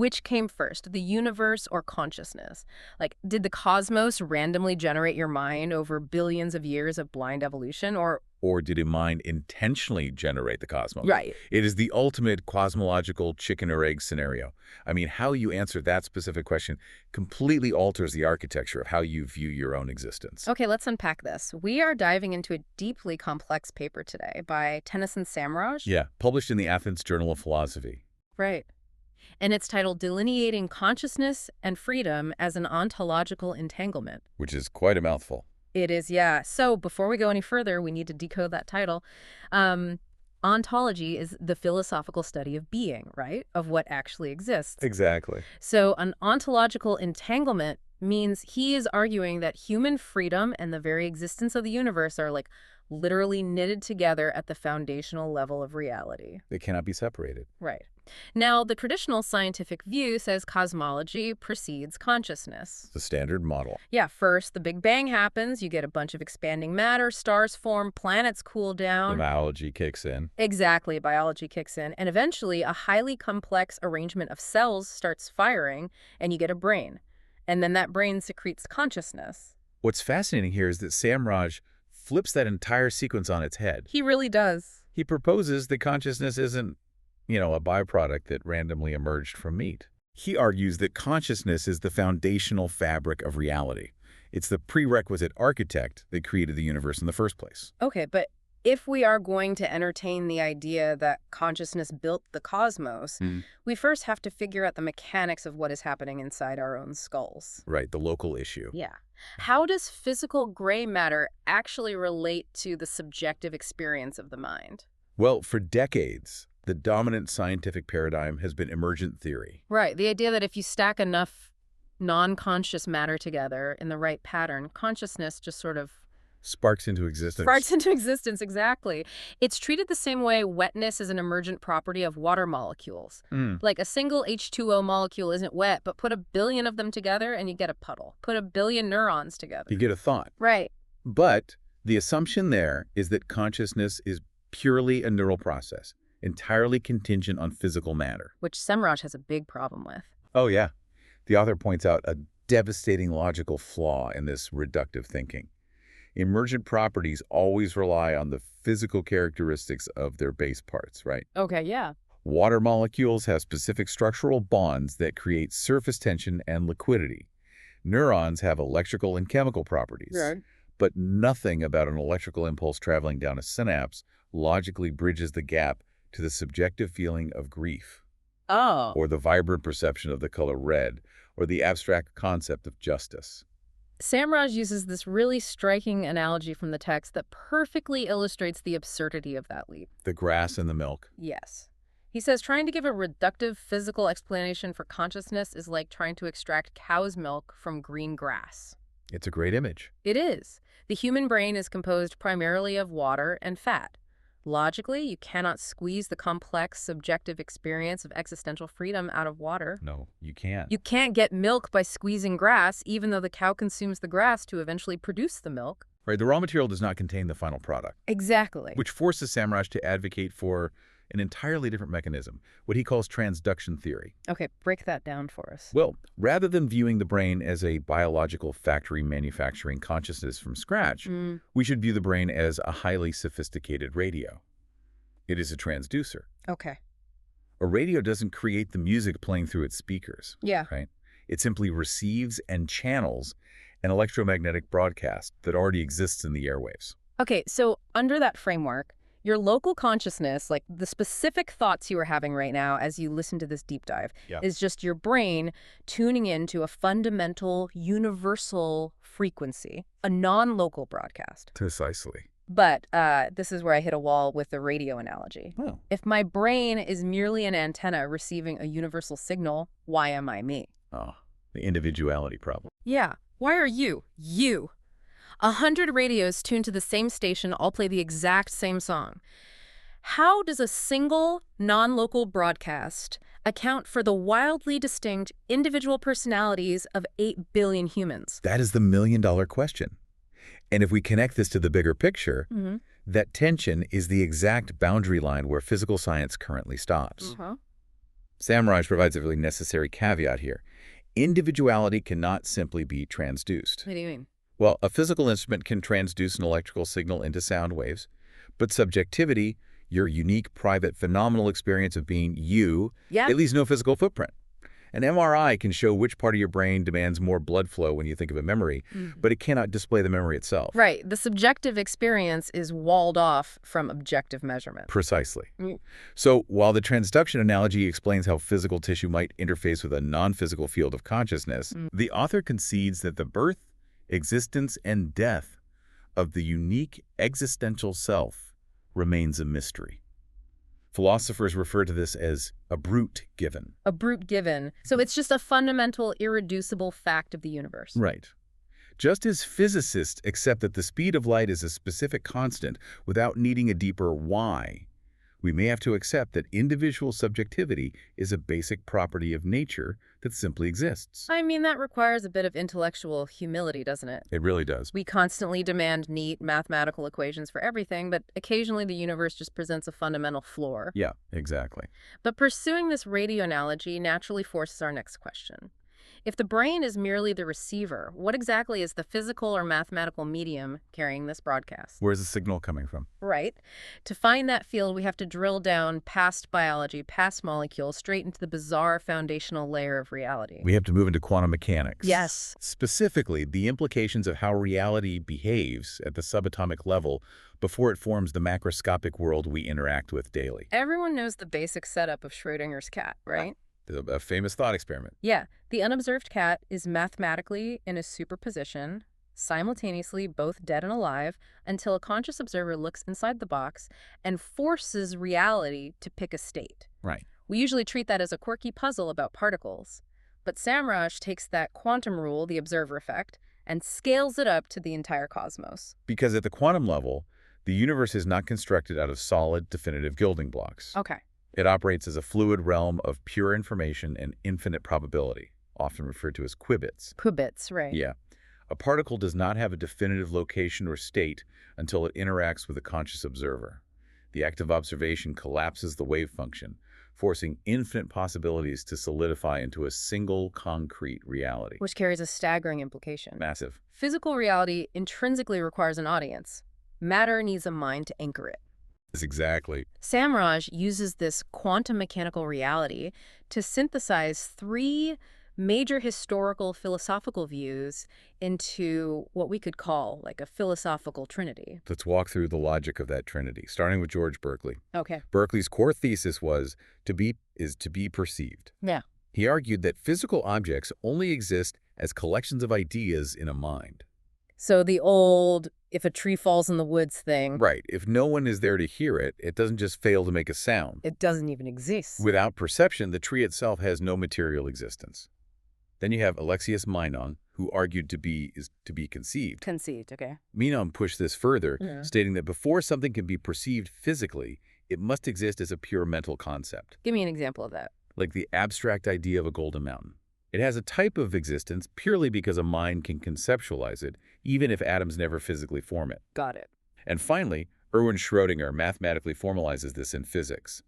which came first, the universe or consciousness? Like, did the cosmos randomly generate your mind over billions of years of blind evolution, or... Or did a mind intentionally generate the cosmos? Right. It is the ultimate cosmological chicken or egg scenario. I mean, how you answer that specific question completely alters the architecture of how you view your own existence. Okay, let's unpack this. We are diving into a deeply complex paper today by Tennyson Samraj. Yeah, published in the Athens Journal of Philosophy. Right. And it's titled Delineating Consciousness and Freedom as an Ontological Entanglement. Which is quite a mouthful. It is, yeah. So before we go any further, we need to decode that title. Ontology is the philosophical study of being, right? Of what actually exists. Exactly. So an ontological entanglement means he is arguing that human freedom and the very existence of the universe are like literally knitted together at the foundational level of reality. They cannot be separated. Right. Now, the traditional scientific view says cosmology precedes consciousness. The standard model. Yeah, first the Big Bang happens, you get a bunch of expanding matter, stars form, planets cool down. The biology kicks in. Exactly, biology kicks in, and eventually a highly complex arrangement of cells starts firing, and you get a brain. And then that brain secretes consciousness. What's fascinating here is that Samraj flips that entire sequence on its head. He really does. He proposes that consciousness isn't, a byproduct that randomly emerged from meat. He argues that consciousness is the foundational fabric of reality. It's the prerequisite architect that created the universe in the first place. Okay, but if we are going to entertain the idea that consciousness built the cosmos, we first have to figure out the mechanics of what is happening inside our own skulls. Right, the local issue. Yeah. How does physical gray matter actually relate to the subjective experience of the mind? Well, for decades, the dominant scientific paradigm has been emergent theory. Right, the idea that if you stack enough non-conscious matter together in the right pattern, consciousness just sort of Sparks into existence. sparks into existence, exactly. It's treated the same way wetness is an emergent property of water molecules. Like a single H2O molecule isn't wet, but put a billion of them together and you get a puddle. Put a billion neurons together. You get a thought. Right. But the assumption there is that consciousness is purely a neural process, entirely contingent on physical matter. Which Semraj has a big problem with. Oh, yeah. The author points out a devastating logical flaw in this reductive thinking. Emergent properties always rely on the physical characteristics of their base parts, right? Okay, yeah. Water molecules have specific structural bonds that create surface tension and liquidity. Neurons have electrical and chemical properties. Right. But nothing about an electrical impulse traveling down a synapse logically bridges the gap to the subjective feeling of grief, Oh. or the vibrant perception of the color red, or the abstract concept of justice. Samraj uses this really striking analogy from the text that perfectly illustrates the absurdity of that leap. The grass and the milk. Yes. He says trying to give a reductive physical explanation for consciousness is like trying to extract cow's milk from green grass. It's a great image. It is. The human brain is composed primarily of water and fat. Logically, you cannot squeeze the complex, subjective experience of existential freedom out of water. No, you can't. You can't get milk by squeezing grass, even though the cow consumes the grass to eventually produce the milk. Right, the raw material does not contain the final product, Exactly. which forces Samraj to advocate for an entirely different mechanism, what he calls transduction theory. Okay, break that down for us. Well, rather than viewing the brain as a biological factory manufacturing consciousness from scratch, we should view the brain as a highly sophisticated radio. It is a transducer. Okay. A radio doesn't create the music playing through its speakers, Yeah. right? It simply receives and channels an electromagnetic broadcast that already exists in the airwaves. Okay, so under that framework, your local consciousness, like the specific thoughts you are having right now as you listen to this deep dive, is just your brain tuning into a fundamental, universal frequency, a non-local broadcast. Precisely. But this is where I hit a wall with the radio analogy. Oh. If my brain is merely an antenna receiving a universal signal, why am I me? Oh, the individuality problem. Yeah. Why are you? 100 radios tuned to the same station all play the exact same song. How does a single, non-local broadcast account for the wildly distinct individual personalities of 8 billion humans? That is the million-dollar question. And if we connect this to the bigger picture, that tension is the exact boundary line where physical science currently stops. Samraj provides a really necessary caveat here. Individuality cannot simply be transduced. What do you mean? Well, a physical instrument can transduce an electrical signal into sound waves, but subjectivity, your unique, private, phenomenal experience of being you, Yeah. it leaves no physical footprint. An MRI can show which part of your brain demands more blood flow when you think of a memory, but it cannot display the memory itself. Right. The subjective experience is walled off from objective measurement. Precisely. Mm. So while the transduction analogy explains how physical tissue might interface with a non-physical field of consciousness, the author concedes that the birth, existence, and death of the unique existential self remains a mystery. Philosophers refer to this as a brute given. A brute given. So it's just a fundamental, irreducible fact of the universe. Right. Just as physicists accept that the speed of light is a specific constant without needing a deeper why, we may have to accept that individual subjectivity is a basic property of nature that simply exists. I mean, that requires a bit of intellectual humility, doesn't it? It really does. We constantly demand neat mathematical equations for everything, but occasionally the universe just presents a fundamental flaw. Yeah, exactly. But pursuing this radio analogy naturally forces our next question. If the brain is merely the receiver, what exactly is the physical or mathematical medium carrying this broadcast? Where's the signal coming from? Right. To find that field, we have to drill down past biology, past molecules, straight into the bizarre foundational layer of reality. We have to move into quantum mechanics. Yes. Specifically, the implications of how reality behaves at the subatomic level before it forms the macroscopic world we interact with daily. Everyone knows the basic setup of Schrödinger's cat, right? A famous thought experiment. Yeah. The unobserved cat is mathematically in a superposition, simultaneously both dead and alive, until a conscious observer looks inside the box and forces reality to pick a state. Right. We usually treat that as a quirky puzzle about particles. But Samraj takes that quantum rule, the observer effect, and scales it up to the entire cosmos. Because at the quantum level, the universe is not constructed out of solid, definitive building blocks. Okay. It operates as a fluid realm of pure information and infinite probability, often referred to as qubits. Qubits, right. Yeah. A particle does not have a definitive location or state until it interacts with a conscious observer. The act of observation collapses the wave function, forcing infinite possibilities to solidify into a single concrete reality. Which carries a staggering implication. Massive. Physical reality intrinsically requires an audience. Matter needs a mind to anchor it. Exactly. Samraj uses this quantum mechanical reality to synthesize three major historical philosophical views into what we could call like a philosophical trinity. Let's walk through the logic of that trinity, starting with George Berkeley. Okay. Berkeley's core thesis was to be perceived. Yeah. He argued that physical objects only exist as collections of ideas in a mind. So the old, if a tree falls in the woods thing. Right. If no one is there to hear it, it doesn't just fail to make a sound. It doesn't even exist. Without perception, the tree itself has no material existence. Then you have Alexius Meinong, who argued to be conceived. Conceived, okay. Meinong pushed this further, Yeah. stating that before something can be perceived physically, it must exist as a pure mental concept, Give me an example of that. like the abstract idea of a golden mountain. It has a type of existence purely because a mind can conceptualize it, even if atoms never physically form it. Got it. And finally, Erwin Schrödinger mathematically formalizes this in physics.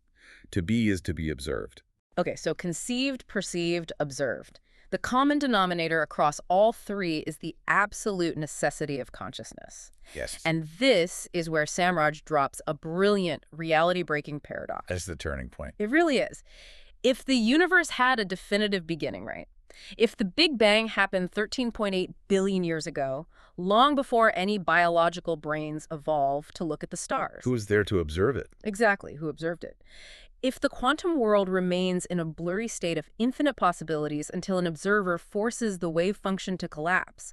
To be is to be observed. Okay, so conceived, perceived, observed. The common denominator across all three is the absolute necessity of consciousness. Yes. And this is where Samraj drops a brilliant reality-breaking paradox. That's the turning point. It really is. If the universe had a definitive beginning, right? If the Big Bang happened 13.8 billion years ago, long before any biological brains evolved to look at the stars. Who was there to observe it? Exactly, who observed it? If the quantum world remains in a blurry state of infinite possibilities until an observer forces the wave function to collapse,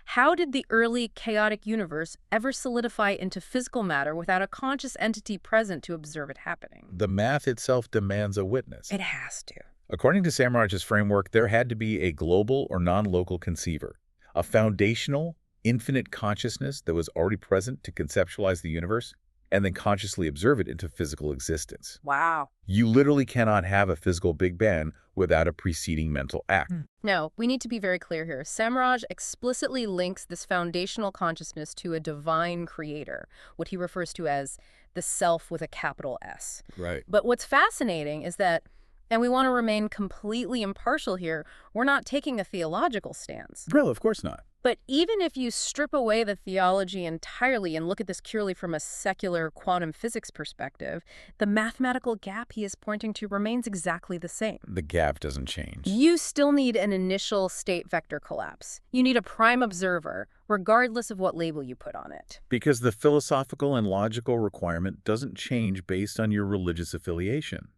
how did the early chaotic universe ever solidify into physical matter without a conscious entity present to observe it happening? The math itself demands a witness. It has to. According to Samraj's framework, there had to be a global or non-local conceiver, a foundational, infinite consciousness that was already present to conceptualize the universe, and then consciously observe it into physical existence. Wow. You literally cannot have a physical Big Bang without a preceding mental act. No, we need to be very clear here. Samraj explicitly links this foundational consciousness to a divine creator, what he refers to as the self with a capital S. Right. But what's fascinating is that And we want to remain completely impartial here. We're not taking a theological stance. Well, of course not. But even if you strip away the theology entirely and look at this purely from a secular quantum physics perspective, the mathematical gap he is pointing to remains exactly the same. The gap doesn't change. You still need an initial state vector collapse. You need a prime observer, regardless of what label you put on it. Because the philosophical and logical requirement doesn't change based on your religious affiliation.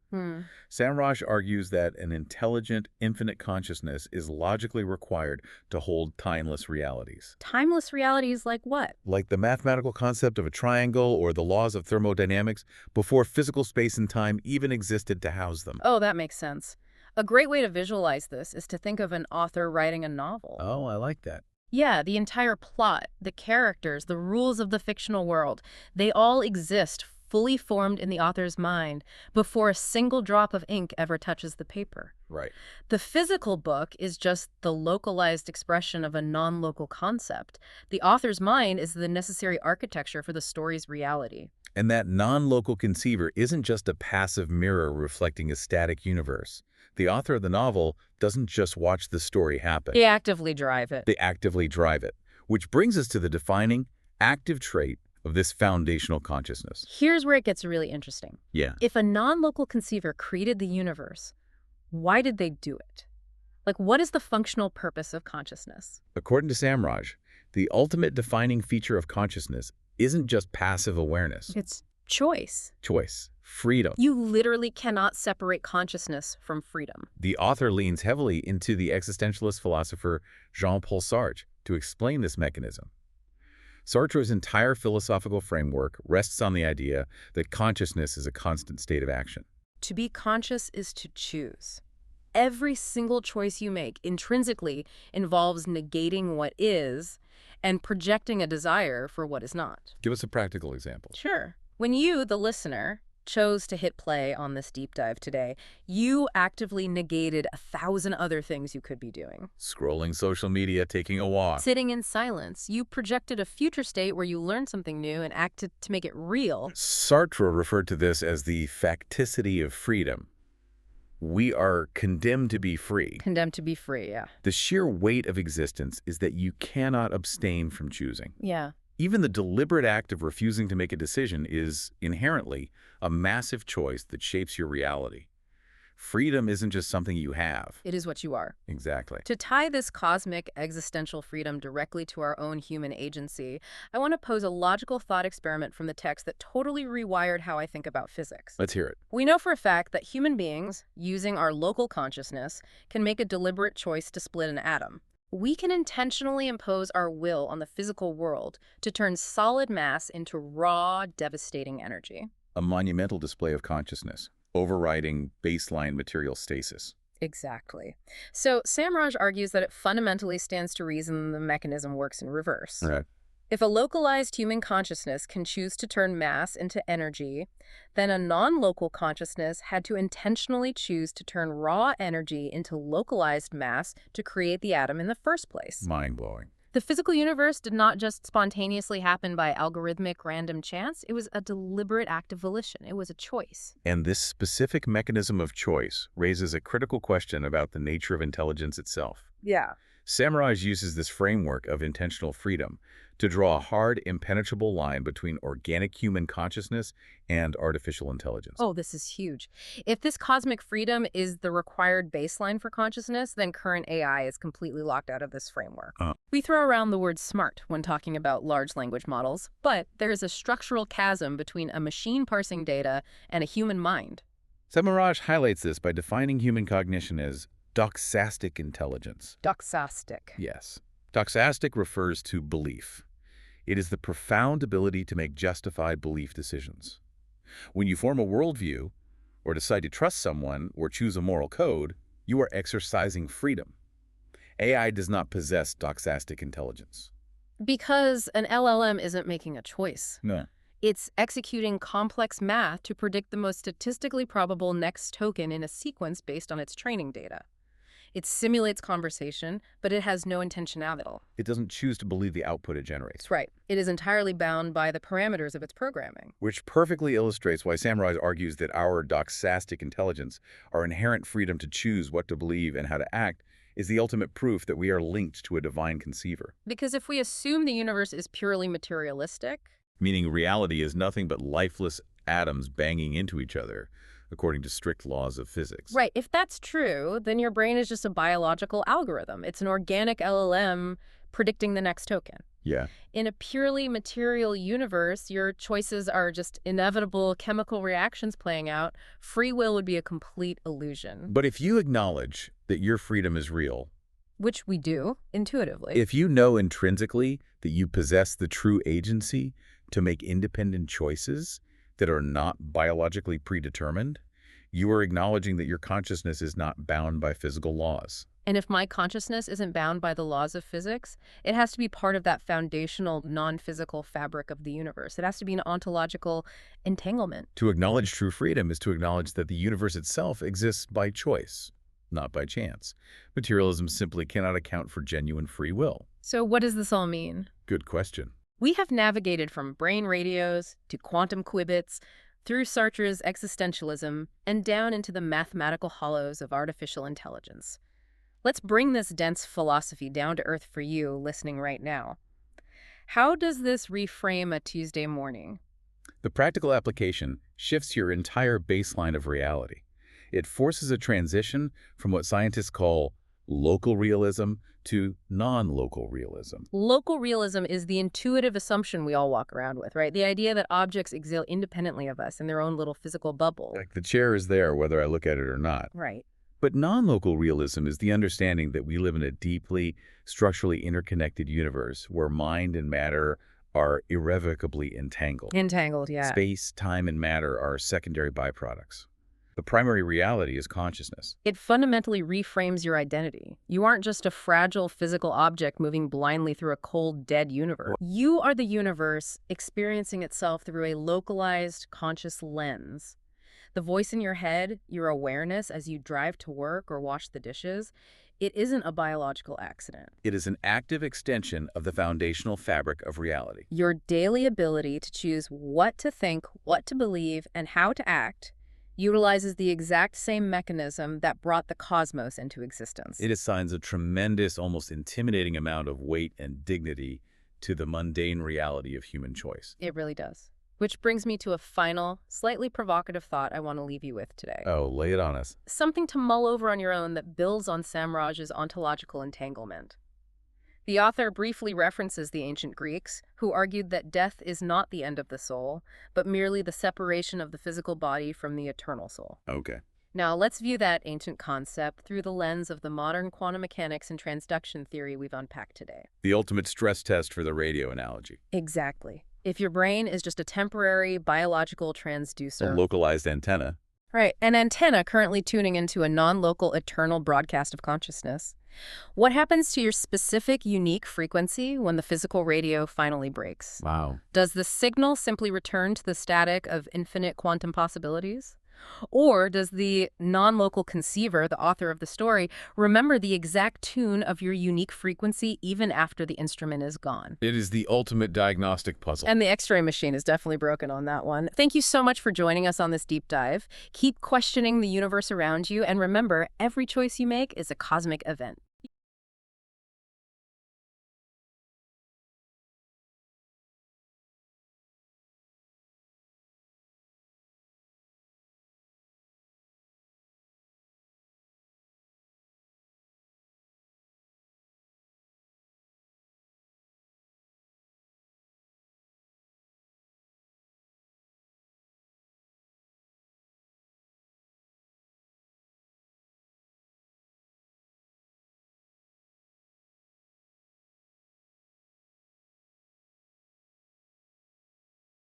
Samraj argues that an intelligent, infinite consciousness is logically required to hold timeless realities. Timeless realities like what? Like the mathematical concept of a triangle or the laws of thermodynamics before physical space and time even existed to house them. Oh, that makes sense. A great way to visualize this is to think of an author writing a novel. Oh, I like that. Yeah, the entire plot, the characters, the rules of the fictional world, they all exist fully formed in the author's mind before a single drop of ink ever touches the paper. Right. The physical book is just the localized expression of a non-local concept. The author's mind is the necessary architecture for the story's reality. And that non-local conceiver isn't just a passive mirror reflecting a static universe. The author of the novel doesn't just watch the story happen. They actively drive it. They actively drive it. Which brings us to the defining, active trait of this foundational consciousness. Here's where it gets really interesting. Yeah. If a non-local conceiver created the universe, why did they do it? Like, what is the functional purpose of consciousness? According to Samraj, the ultimate defining feature of consciousness isn't just passive awareness. It's choice. Choice. Freedom. You literally cannot separate consciousness from freedom. The author leans heavily into the existentialist philosopher Jean-Paul Sartre to explain this mechanism. Sartre's entire philosophical framework rests on the idea that consciousness is a constant state of action. To be conscious is to choose. Every single choice you make intrinsically involves negating what is and projecting a desire for what is not. Give us a practical example. Sure. When you, the listener, chose to hit play on this deep dive today, you actively negated 1,000 other things you could be doing. Scrolling social media, taking a walk. Sitting in silence, you projected a future state where you learned something new and acted to make it real. Sartre referred to this as the facticity of freedom. We are condemned to be free. Condemned to be free, yeah. The sheer weight of existence is that you cannot abstain from choosing. Yeah. Even the deliberate act of refusing to make a decision is inherently a massive choice that shapes your reality. Freedom isn't just something you have. It is what you are. Exactly. To tie this cosmic existential freedom directly to our own human agency, I want to pose a logical thought experiment from the text that totally rewired how I think about physics. Let's hear it. We know for a fact that human beings, using our local consciousness, can make a deliberate choice to split an atom. We can intentionally impose our will on the physical world to turn solid mass into raw, devastating energy. A monumental display of consciousness, overriding baseline material stasis. Exactly. So Samraj argues that it fundamentally stands to reason the mechanism works in reverse. Right. If a localized human consciousness can choose to turn mass into energy, then a non-local consciousness had to intentionally choose to turn raw energy into localized mass to create the atom in the first place. Mind-blowing. The physical universe did not just spontaneously happen by algorithmic random chance. It was a deliberate act of volition. It was a choice. And this specific mechanism of choice raises a critical question about the nature of intelligence itself. Yeah. Samraj uses this framework of intentional freedom to draw a hard, impenetrable line between organic human consciousness and artificial intelligence. Oh, this is huge. If this cosmic freedom is the required baseline for consciousness, then current AI is completely locked out of this framework. We throw around the word smart when talking about large language models, but there is a structural chasm between a machine parsing data and a human mind. Samraj highlights this by defining human cognition as doxastic intelligence. Doxastic. Yes. Doxastic refers to belief. It is the profound ability to make justified belief decisions. When you form a worldview, or decide to trust someone, or choose a moral code, you are exercising freedom. AI does not possess doxastic intelligence. Because an LLM isn't making a choice. No. It's executing complex math to predict the most statistically probable next token in a sequence based on its training data. It simulates conversation, but it has no intentionality at all. It doesn't choose to believe the output it generates. That's right. It is entirely bound by the parameters of its programming. Which perfectly illustrates why Sam Rise argues that our doxastic intelligence, our inherent freedom to choose what to believe and how to act, is the ultimate proof that we are linked to a divine conceiver. Because if we assume the universe is purely materialistic, Meaning reality is nothing but lifeless atoms banging into each other, according to strict laws of physics. right, if that's true, then your brain is just a biological algorithm. It's an organic LLM predicting the next token. Yeah. In a purely material universe, your choices are just inevitable chemical reactions playing out. Free will would be a complete illusion, But if you acknowledge that your freedom is real, which we do intuitively. if you know intrinsically that you possess the true agency to make independent choices that are not biologically predetermined, you are acknowledging that your consciousness is not bound by physical laws. And if my consciousness isn't bound by the laws of physics, it has to be part of that foundational non-physical fabric of the universe. It has to be an ontological entanglement. To acknowledge true freedom is to acknowledge that the universe itself exists by choice, not by chance. Materialism simply cannot account for genuine free will. So what does this all mean? Good question. We have navigated from brain radios to quantum qubits, through Sartre's existentialism, and down into the mathematical hollows of artificial intelligence. Let's bring this dense philosophy down to earth for you listening right now. How does this reframe a Tuesday morning? The practical application shifts your entire baseline of reality. It forces a transition from what scientists call local realism to non-local realism. Local realism is the intuitive assumption we all walk around with, right? The idea that objects exist independently of us in their own little physical bubble. Like the chair is there whether I look at it or not. Right. But non-local realism is the understanding that we live in a deeply, structurally interconnected universe where mind and matter are irrevocably entangled. Entangled, yeah. Space, time, and matter are secondary byproducts. The primary reality is consciousness. It fundamentally reframes your identity. You aren't just a fragile physical object moving blindly through a cold, dead universe. You are the universe experiencing itself through a localized, conscious lens. The voice in your head, your awareness as you drive to work or wash the dishes, it isn't a biological accident. It is an active extension of the foundational fabric of reality. Your daily ability to choose what to think, what to believe, and how to act utilizes the exact same mechanism that brought the cosmos into existence. It assigns a tremendous, almost intimidating amount of weight and dignity to the mundane reality of human choice. It really does. Which brings me to a final, slightly provocative thought I want to leave you with today. Oh, lay it on us. Something to mull over on your own that builds on Sam Raj's ontological entanglement. The author briefly references the ancient Greeks, who argued that death is not the end of the soul, but merely the separation of the physical body from the eternal soul. Okay. Now, let's view that ancient concept through the lens of the modern quantum mechanics and transduction theory we've unpacked today. The ultimate stress test for the radio analogy. Exactly. If your brain is just a temporary biological A transducer. localized antenna. Right, an antenna currently tuning into a non-local eternal broadcast of consciousness. What happens to your specific, unique frequency when the physical radio finally breaks? Wow. Does the signal simply return to the static of infinite quantum possibilities? Or does the non-local conceiver, the author of the story, remember the exact tune of your unique frequency even after the instrument is gone? It is the ultimate diagnostic puzzle. And the X-ray machine is definitely broken on that one. Thank you so much for joining us on this deep dive. Keep questioning the universe around you, and remember, every choice you make is a cosmic event.